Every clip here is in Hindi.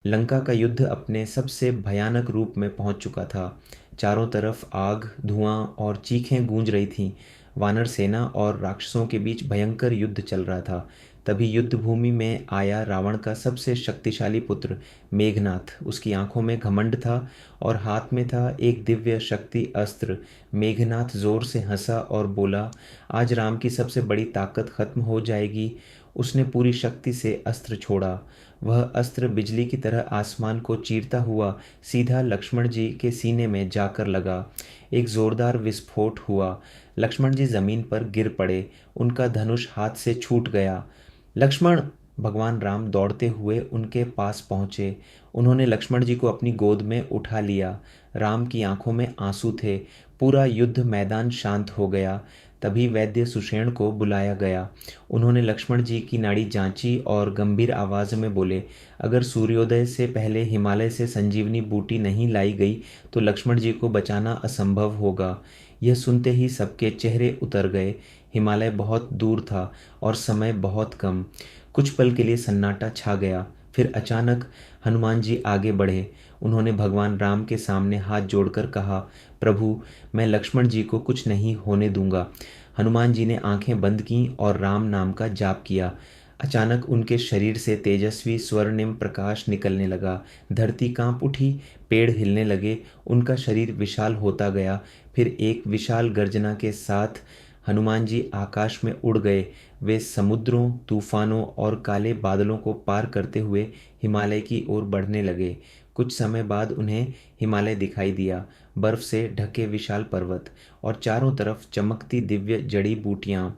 लंका का युद्ध अपने सबसे भयानक रूप में पहुंच चुका था। चारों तरफ आग, धुआं और चीखें गूंज रही थीं। वानर सेना और राक्षसों के बीच भयंकर युद्ध चल रहा था। तभी युद्ध भूमि में आया रावण का सबसे शक्तिशाली पुत्र मेघनाथ। उसकी आंखों में घमंड था और हाथ में था एक दिव्य शक्ति अस्त्र। मेघनाथ जोर से हंसा और बोला, आज राम की सबसे बड़ी ताकत खत्म हो जाएगी। उसने पूरी शक्ति से अस्त्र छोड़ा। वह अस्त्र बिजली की तरह आसमान को चीरता हुआ सीधा लक्ष्मण जी के सीने में जाकर लगा। एक जोरदार विस्फोट हुआ। लक्ष्मण जी जमीन पर गिर पड़े। उनका धनुष हाथ से छूट गया। लक्ष्मण! भगवान राम दौड़ते हुए उनके पास पहुंचे। उन्होंने लक्ष्मण जी को अपनी गोद में उठा लिया। राम की आंखों में आंसू थे। पूरा युद्ध मैदान शांत हो गया। तभी वैद्य सुषेण को बुलाया गया। उन्होंने लक्ष्मण जी की नाड़ी जांची और गंभीर आवाज में बोले, अगर सूर्योदय से पहले हिमालय से संजीवनी बूटी नहीं लाई गई तो लक्ष्मण जी को बचाना असंभव होगा। यह सुनते ही सबके चेहरे उतर गए। हिमालय बहुत दूर था और समय बहुत कम। कुछ पल के लिए सन्नाटा छा गया। फिर अचानक हनुमान जी आगे बढ़े। उन्होंने भगवान राम के सामने हाथ जोड़कर कहा, प्रभु, मैं लक्ष्मण जी को कुछ नहीं होने दूंगा। हनुमान जी ने आंखें बंद की और राम नाम का जाप किया। अचानक उनके शरीर से तेजस्वी स्वर्णिम प्रकाश निकलने लगा। धरती कांप उठी, पेड़ हिलने लगे, उनका शरीर विशाल होता गया। फिर एक विशाल गर्जना के साथ हनुमान जी आकाश में उड़ गए। वे समुद्रों, तूफानों और काले बादलों को पार करते हुए हिमालय की ओर बढ़ने लगे। कुछ समय बाद उन्हें हिमालय दिखाई दिया, बर्फ से ढके विशाल पर्वत और चारों तरफ चमकती दिव्य जड़ी बूटियां।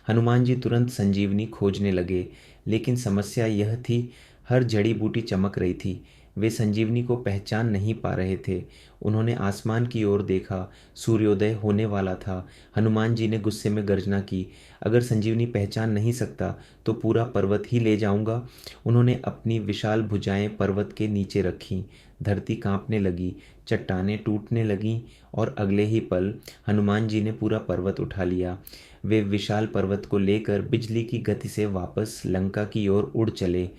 हनुमान जी तुरंत संजीवनी खोजने लगे, लेकिन समस्या यह थी, हर जड़ी बूटी चमक रही थी। वे संजीवनी को पहचान नहीं पा रहे थे। उन्होंने आसमान की ओर देखा। सूर्योदय होने वाला था। हनुमान जी ने गुस्से में गर्जना की, अगर संजीवनी पहचान नहीं सकता तो पूरा पर्वत ही ले जाऊंगा। उन्होंने अपनी विशाल भुजाएं पर्वत के नीचे रखीं। धरती कांपने लगी, चट्टानें टूटने लगीं और अगले ही पल हनुमान जी ने पूरा पर्वत उठा लिया। वे विशाल पर्वत को लेकर बिजली की गति से वापस लंका की ओर उड़ चले।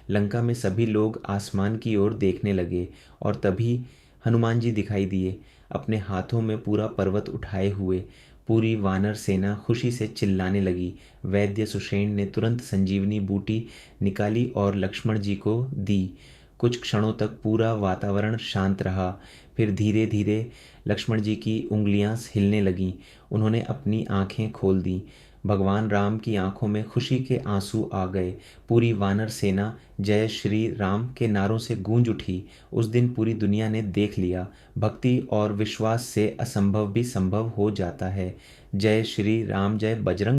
लंका में सभी लोग आसमान की ओर देखने लगे और तभी हनुमान जी दिखाई दिए, अपने हाथों में पूरा पर्वत उठाए हुए। पूरी वानर सेना खुशी से चिल्लाने लगी। वैद्य सुषेण ने तुरंत संजीवनी बूटी निकाली और लक्ष्मण जी को दी। कुछ क्षणों तक पूरा वातावरण शांत रहा। फिर धीरे धीरे लक्ष्मण जी की उंगलियां हिलने लगीं। उन्होंने अपनी आंखें खोल दी। भगवान राम की आंखों में खुशी के आंसू आ गए। पूरी वानर सेना जय श्री राम के नारों से गूंज उठी। उस दिन पूरी दुनिया ने देख लिया, भक्ति और विश्वास से असंभव भी संभव हो जाता है। जय श्री राम, जय बजरंग।